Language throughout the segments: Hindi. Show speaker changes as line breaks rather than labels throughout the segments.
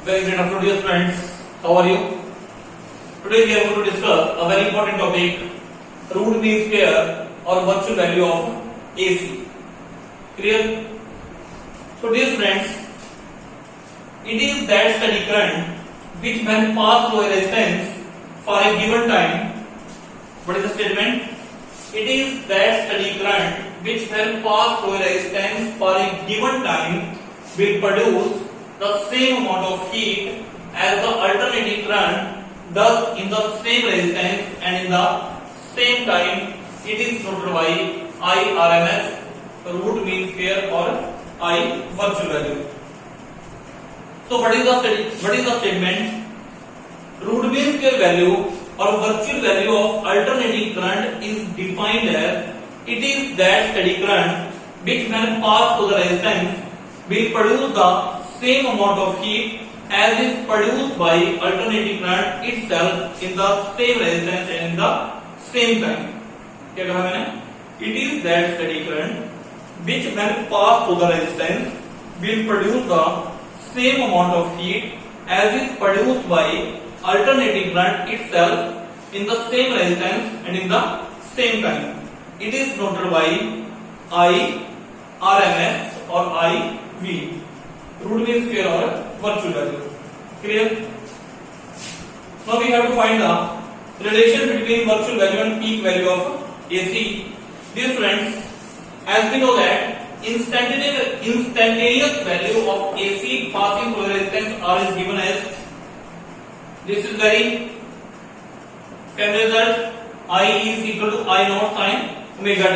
Very great afternoon, dear friends. How are you? Today we are going to discuss a very important topic: root mean square or virtual value of AC. Clear? So, dear friends, it is that steady current which, when passed through a resistance for a given time, what is the statement? It is that steady current which, when passed through a resistance for a given time, will produce the same amount of heat as the alternating current does in the same resistance and in the same time. It is noted by IRMS, root mean square, or I virtual value. So what is the statement? Root mean square value or virtual value of alternating current is defined as it is that steady current which, when passed through the resistance, will produce the same amount of heat as is produced by alternating current itself in the same resistance and in the same time. क्या कहा मैंने? It is that steady current which, when passed through the resistance, will produce the same amount of heat as is produced by alternating current itself in the same resistance and in the same time. It is noted by I RMS or IV, root mean square or virtual value. Clear? Now we have to find the relation between virtual value and peak value of AC. Dear friends, as we know that instantaneous value of AC passing through resistance R is given as, this is very familiar result, I is equal to I naught sin omega t.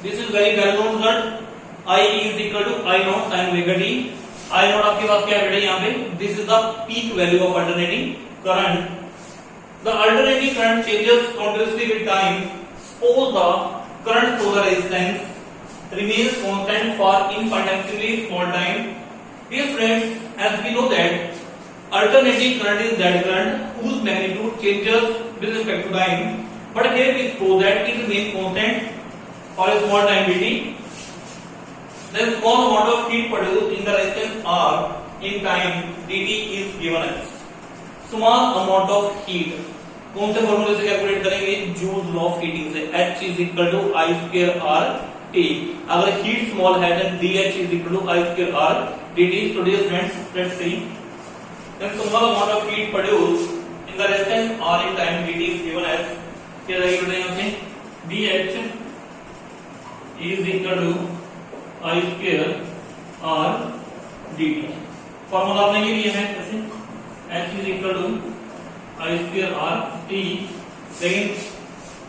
This is very well known result, I is equal to I naught sin omega t. I naught आपके पास क्या है बेटा यहाँ पे? This is the peak value of alternating current. The alternating current changes continuously with time. Suppose the current through the resistance remains constant for infinitesimally small time. Dear friends, as we know that alternating current is that current whose magnitude changes with respect to time, but here we suppose that it remains constant for a small time dt. Then small amount of heat produced in the resistance R in time dt is given as small amount of heat. कौन से फॉर्मूले से कैलकुलेट करेंगे? जूल्स लॉ ऑफ हीटिंग से H is equal to I square R T. अगर हीट स्मॉल है then dH is equal to I square R dt. So dear friends, let's see. Then small amount of heat produced in the resistance R in time dt is given as, क्या रहेगी बेटा यहाँ से? dH is equal to I square R dt. Formula आपने ये लिया है कैसे? H is equal to I square R T. लेकिन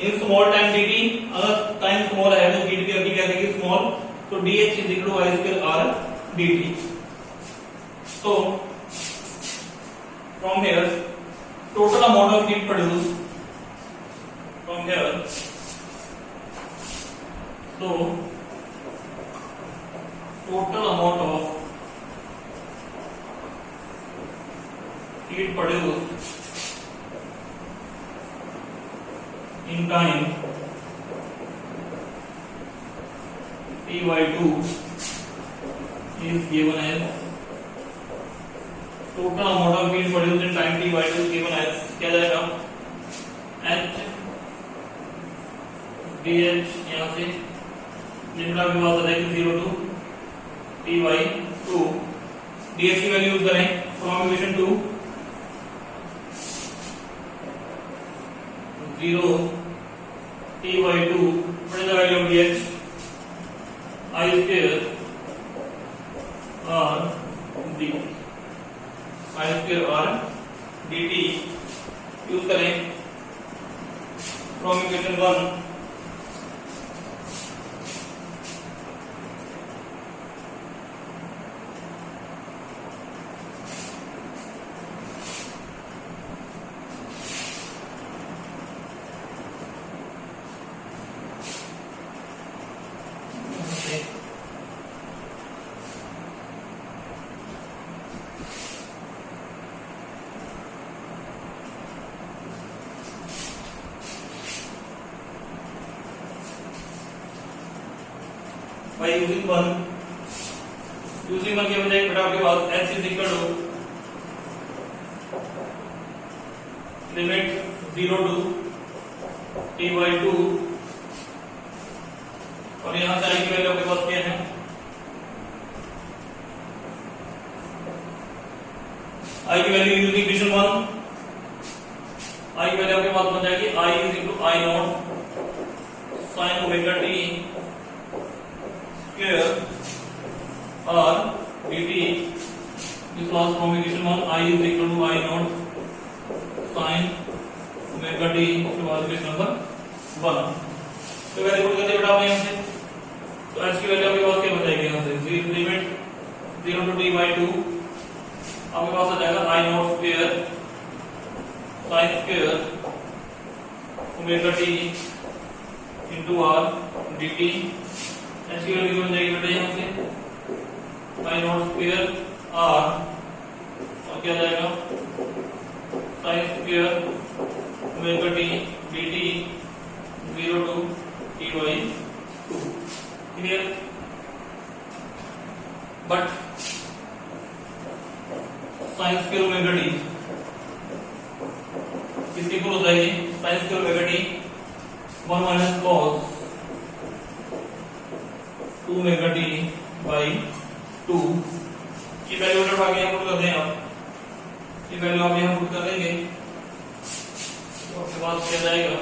इन स्मॉल टाइम dt, अगर टाइम स्मॉल है तो हीट भी अपनी क्या देगी? स्मॉल. तो dH is equal to I square R dt. So from here total amount of heat produced from here, so total amount of heat produced in time T by 2 is given as total amount of heat produced in time T by 2 is given as, क्या जाएगा? H dH यहाँ से जिनका भी बात है कि 0 to T by 2. dH की वैल्यू यूज करें from equation 2, 0 T by 2. What is the value of dH? I square R dt. I square R dt use करें फ्रॉम इक्वेशन 1. by using 1 की बजाय बेटा आपके पास h is equal to limit 0 to t by 2 और यहां से i की वैल्यू आपके पास क्या है, i की वैल्यू यूजिंग इक्वेशन 1, i की वैल्यू आपके पास बन जाएगी i is equal to i naught sine omega t square r dt, this was from equation 1, i is equal to i naught sine omega t, उसके बाद इक्वेशन नंबर 1। तो वैल्यू पुट करते बेटा आपने यहां से, तो h की वैल्यू आपके पास क्या बन जाएगी यहां से, लिमिट 0 टू t by 2 आपके पास आ जाएगा i not square sine square omega t into r dt, h की वैल्यू बन जाएगी बेटा यहां से i नॉट स्क्वायर r और क्या जाएगा sine square omega t dt 0 to t by 2, clear. But sine square omega t किसके इक्वल होता है, sine square omega t 1 minus cos 2 omega t by 2, ये वैल्यू उठा के यहाँ पुट कर दें आप, ये वैल्यू आप यहाँ पुट कर देंगे तो आपके पास क्या जाएगा,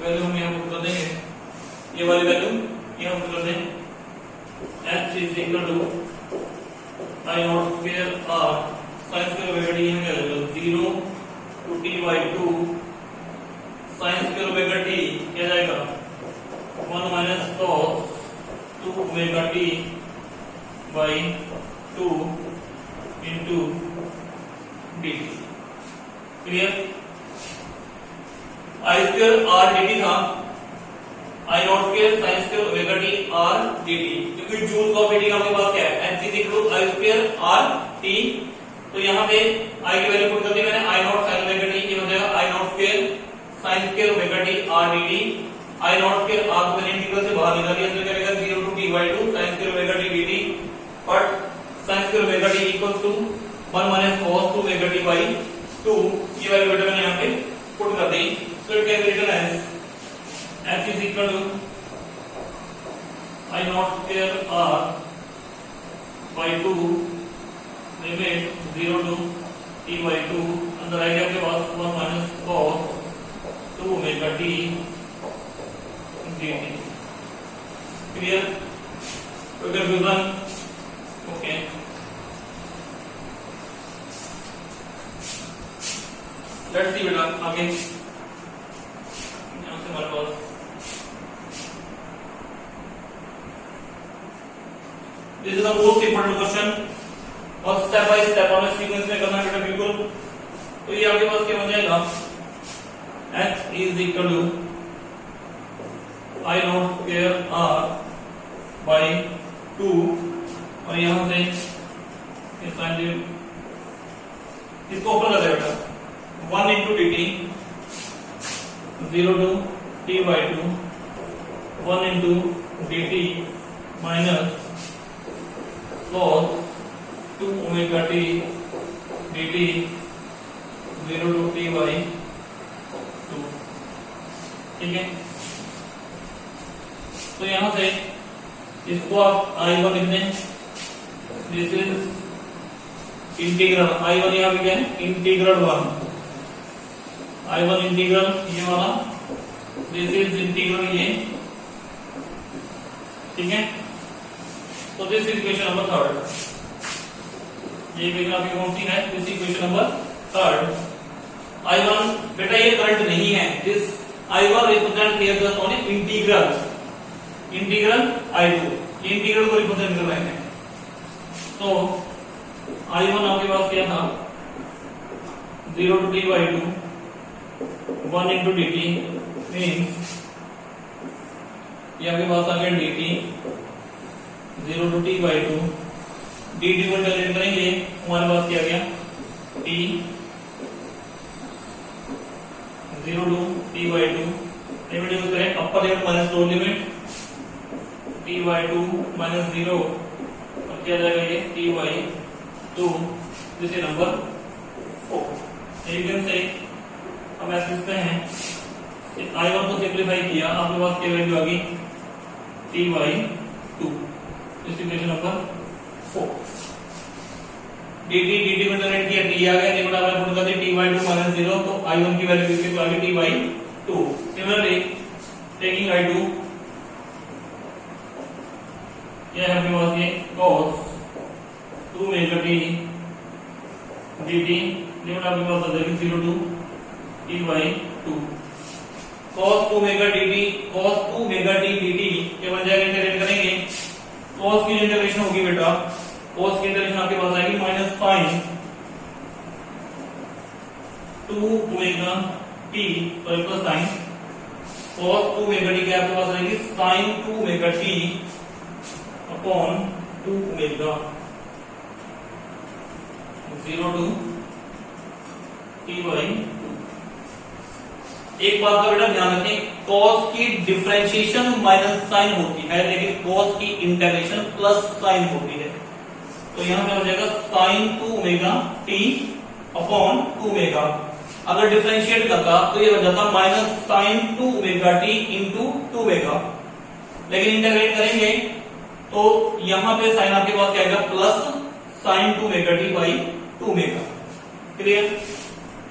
वैल्यू हम यहाँ पुट कर देंगे, ये वाली वैल्यू यहाँ पुट कर दें, h is equal to i not square r sine square omega t यहाँ क्या जाएगा 0 to t by 2 sine square omega t क्या जाएगा 1 minus cos 2 omega t by 2 into dt, clear. i square r dt था, i not square sine square omega t r dt, क्योंकि जूल का dt आपके पास क्या है, h is equal to i square r t, तो यहाँ पे i की वैल्यू पुट कर दी मैंने, i naught sine omega t, ये हो जाएगा i not square sine square omega t r dt, i not square r को मैंने इंटीग्रल से बाहर निकाल दिया, तो क्या रहेगा 0 to t by 2 sine square omega t dt, but sine square omega t equals to 1 minus cos 2 omega t by 2, ये वैल्यू बेटा मैंने यहाँ पे पुट कर दी। So it can be written as h is equal to I naught square r by 2 limit 0 to t by 2, अंदर आएगा आपके पास 1 minus cos 2 omega t dt, clear. कोई कंफ्यूजन? ओके, लेट्स सी बेटा आगे हमारे पास this is the most important question और स्टेप बाय स्टेप हमें सीक्वेंस में करना है बेटा बिल्कुल। तो ये आपके पास क्या बन जाएगा, h is equal to i not square r by 2 और यहां से ये साइन इसको ऊपर कर दे बेटा 1 into dt 0 to t by 2 1 into dt minus cos 2 omega t dt 0 to t by 2, ठीक है। तो यहां से इसको आप I1 लिख दें, दिस इज इंटीग्रल I1 यहाँ पे क्या है, इंटीग्रल 1, I1 इंटीग्रल ये वाला, दिस इज इंटीग्रल ये, ठीक है। तो दिस इज इक्वेशन नंबर 3, ये इक्वेशन आपकी कौन सी है, दिस इक्वेशन नंबर 3। I1 बेटा ये करंट नहीं है, this I1 represent here the only integral, integral I2, ये इंटीग्रल को रिप्रेजेंट कर रहे हैं। तो I1 आपके पास क्या था 0 to t by 2 1 into dt means ये आपके पास आ गया dt 0 to t by 2, dt को इंटीग्रेट करेंगे हमारे पास क्या गया t 0 to t by 2, limit use करें upper limit minus lower limit, t ty2 minus 0 और क्या जाएगा ये ty2, दिस इज नंबर 4। एकदम से हम ऐसे लिखते हैं I1 को सिंप्लीफाई किया, आपके पास क्या वैल्यू आ गई ty2, इस इक्वेशन नंबर 4। dt को इंटीग्रेट किया, t आ गया, निकला हमने पुट कर दिया ty2 माइनस 0, तो I1 की वैल्यू कितनी आ गई ty2। सिमिलरली टेकिंग I2, यह है आपके पास ये cos 2 ओमेगा t dt, निकला आपके पास आ जाएगी 0 to ty2। cos 2 omega dt, cos 2 omega t dt ये बन जाएगा, इंटीग्रेट करेंगे, cos की इंटीग्रेशन होगी बेटा, cos की इंटीग्रेशन आपके पास आएगी माइनस sin 2 ओमेगा t और plus sin cos 2 omega t क्या आपके पास आएगी sin 2 ओमेगा t अपॉन 2 ओमेगा 0 to ty2। एक बात का बेटा ध्यान रखें, cos की डिफरेंशिएशन माइनस साइन होती है, लेकिन cos की इंटीग्रेशन प्लस साइन होती है। तो यहां पे हो जाएगा sin 2 ओमेगा t अपॉन 2 ओमेगा। अगर डिफरेंशिएट करता तो ये बन जाता minus sin 2 omega t into 2 omega, लेकिन इंटीग्रेट करेंगे तो यहां पे साइन आपके पास क्या आएगा plus sin 2 omega t by 2 omega. Clear?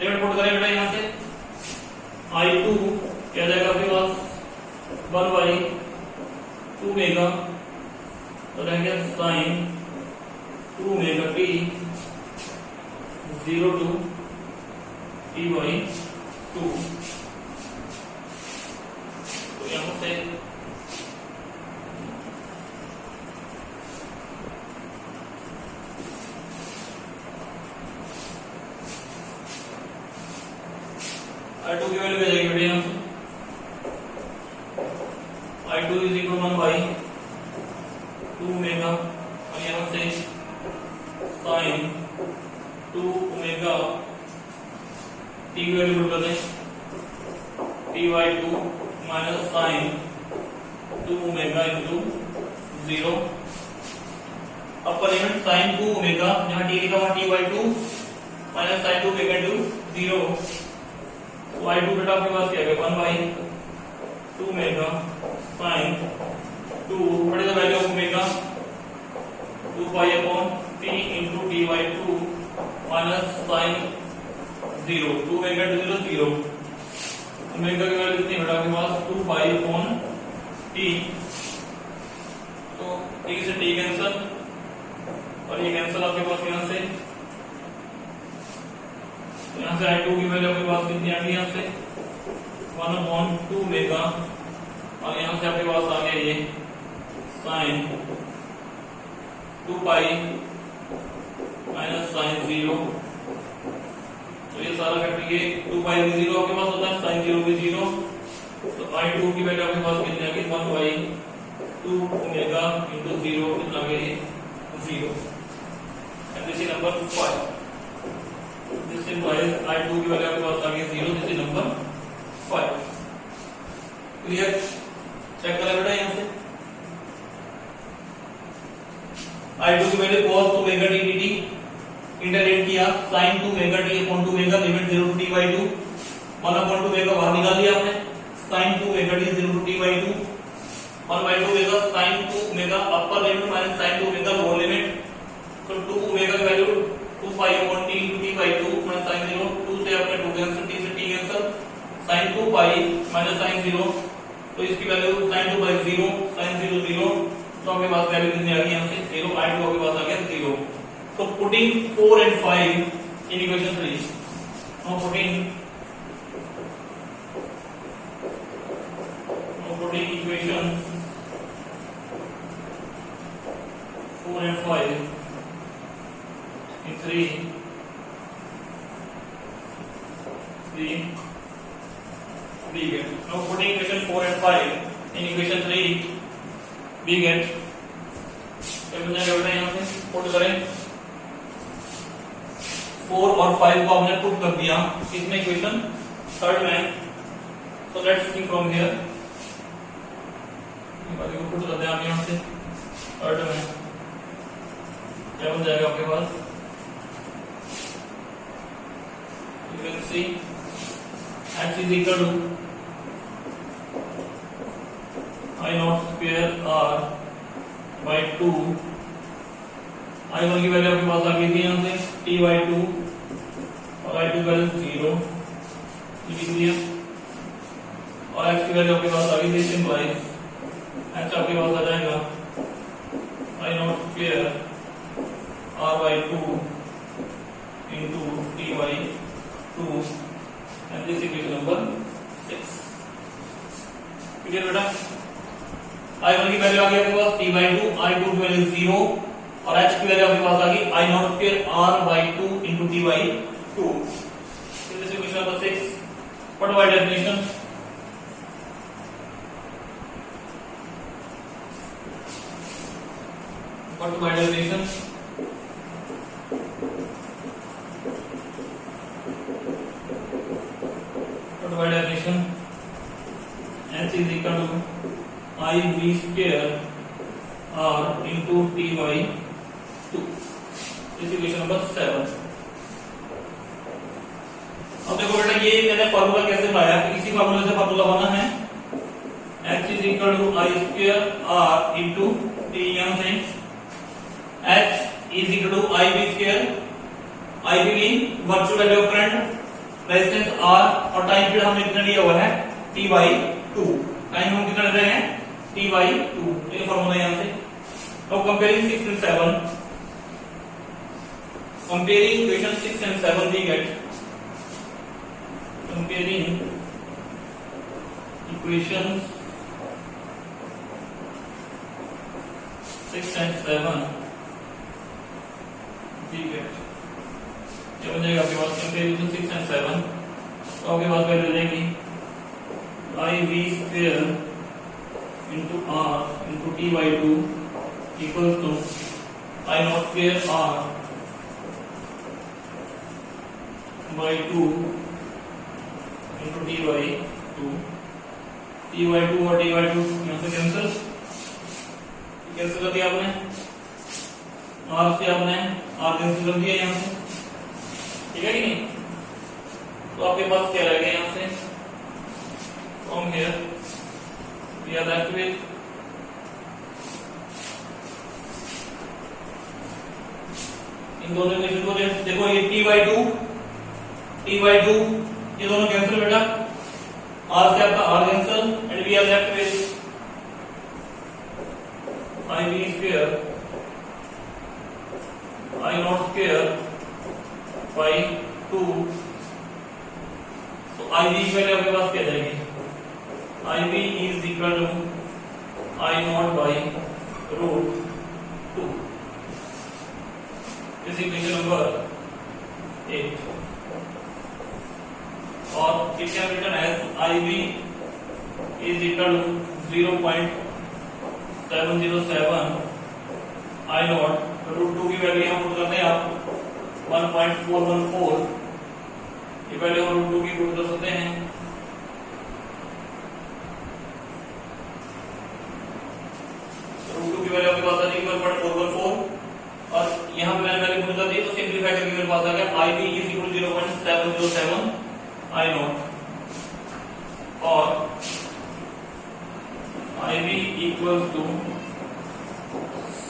Limit put करें बेटा, यहां से I2 क्या जाएगा आपके पास 1 बाई 2 ओमेगा, तो रहेंगे sin 2 omega t 0 to t by 2। तो यहां से I2 की वैल्यू क्या जाएगी बेटे, यहां से I2 is equal 1 by 2 omega और यहां से sin 2 ओमेगा t की वैल्यू पुट कर दें ty2 minus sin 2 omega into 0 upper limit sin 2 omega, यहां t लिखा हुआ ty2 minus sin 2 omega into 0। y2 बेटा आपके पास क्या है 1 by 2 omega sin 2, what is the value of omega 2 pi upon t into ty2 minus sin 0, 2 omega into 0, omega की वैल्यू कितनी बेटा आपके पास 2 पाई अपॉन t, तो t से t कैंसिल और ये कैंसिल आपके पास यहां से, यहां से I2 की वैल्यू आपके पास कितनी आ गई, यहां से 1 अपॉन 2 ओमेगा और यहां से आपके पास आ गया ये sin 2 पाई माइनस sin 0, तो ये सारा फैक्टर ये 2 पाई भी 0 आपके पास होता है, sin 0 भी 0, तो I2 की वैल्यू आपके पास कितनी आ गई 1 बाई 2 ओमेगा इंटू 0, कितना आ गया ये 0। And this is number 5। This implies I2 की वैल्यू आपके पास आ गई 0, this is number 5। Clear? Check करें बेटा यहां से I2 की वैल्यू cos 2 omega t dt, integrate किया sin 2 ओमेगा t अपॉन 2 omega, limit 0 to t by 2, 1 upon 2 omega बाहर निकाल दिया आपने, sin 2 omega t 0 to t by 2, 1 by 2 omega sin 2 omega upper limit minus sin 2 omega lower limit, तो 2 ओमेगा की value 2 pi upon t into t by 2 minus sin 0, 2 से आपने 2 कैंसिल, t से t cancel, sin 2 pi minus sin 0, तो इसकी वैल्यू sin 2 by 0, sin 0 0, तो आपके पास वैल्यू कितनी आ गई यहां से 0, I2 आपके पास आ गया 0। So putting 4 and 5 in equation 3, now putting equation 4 and 5 in 3 we get, now putting equation 4 and 5 in equation 3 we get, यहाँ से पुट करें 4 और 5 को हमने पुट कर दिया इसमें इक्वेशन थर्ड में, so let's see from here, बाकी को पुट करते हैं आप यहाँ से अर्थ में क्या बन जाएगा आपके पास, you can see x is equal to I not square r by 2, I1 की वैल्यू आपके पास आ गई थी यहाँ से t बाई 2 और I2 का 0 लिख दिया, और x की वैल्यू आपके पास आ गई थी, सिंपलाइज x आपके पास आ जाएगा I not square r by 2 into t by 2 and this equation number 6। Clear बेटा, I1 की वैल्यू आ गई आपके पास t बाई 2, I2 की वैल्यू 0 और h की वैल्यू आपके पास आ गई I not square r by 2 into t by 2। This equation number 6। What about definition? What about definition? What about definition? H is equal to I v square r into t by 2. This is equation number 7. अब देखो बेटा ये मैंने फार्मूला कैसे पाया, इसी फार्मूले से फार्मूला बना है h is equal to I square r into T, यहाँ से h is equal to I B square, I B mean virtual value of current, resistance r और टाइम पीरियड हमने कितना लिया हुआ है t बाई 2, टाइम हम कितना ले रहे हैं t बाई 2, ये फार्मूला यहाँ से। अब comparing 6 and 7, comparing equation 6 and 7 we get comparing equations 6 and 7 ठीक है, ये बन जाएगा आपके पास कंपेरिजन 6 and 7, तो आपके पास वैल्यू रहेगी I V square into R into T by 2 equals to I not square R by 2 into T by 2, T by 2 और टी बाई 2 यहाँ से कैंसिल कर दिया आपने, आर से आपने आर कैंसिल कर दिया यहाँ से, ठीक है कि नहीं। तो आपके पास क्या रहेगा यहाँ से, from here we are left with in दोनों इक्वेशन को देखो, ये टी बाई 2 ये दोनों कैंसिल बेटा, आर से आपका R cancel and we are left with I B square I not square by 2, तो आई बी की वैल्यू आपके पास क्या जाएगी, I B is equal to I not by root 2, this equation number 8, और it can written as I B is equal to 0.707 I not root 2 की वैल्यू हम पुट करते हैं आप 1.414, ये वैल्यू हम रूट 2 की पुट कर सकते हैं, रूट 2 की वैल्यू आपके पास आ जाएगी 1.414 और यहाँ पे मैंने वैल्यू पुट कर दी, तो सिंपलीफाई करके मेरे पास आ गया I B is equal to 0.707 I not और I B equals to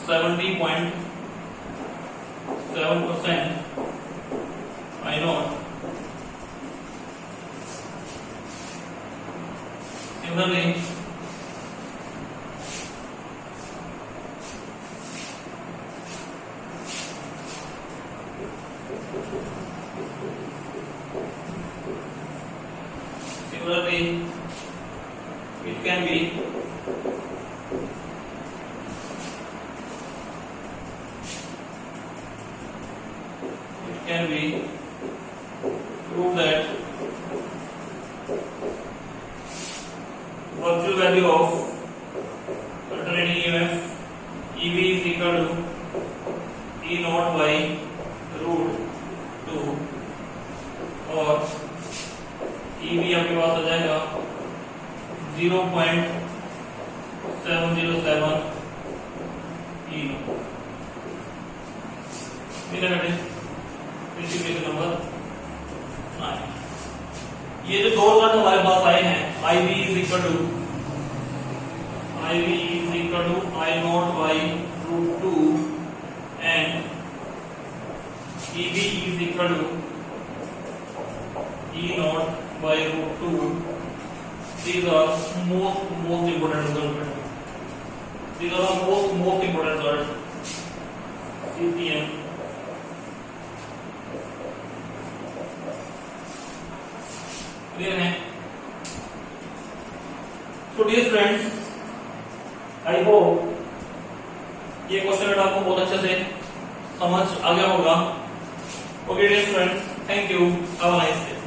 70.7% I not. Similarly it can be proved that virtual value of alternating EMF EV is equal to E naught by root 2 और EV आपके पास आ जाएगा 0.707 707 E नॉट। मिला बेटे इक्वेशन नंबर 9। ये जो दो रिजल्ट हमारे पास आए हैं, IV is equal to I naught by root 2 and EB is equal to E naught by root 2. These are most important results. These are the most important results. CPM. Clear है? So dear friends, I hope ये क्वेश्चन आपको बहुत अच्छे से समझ आ गया होगा. Okay dear friends, thank you. Have a nice day.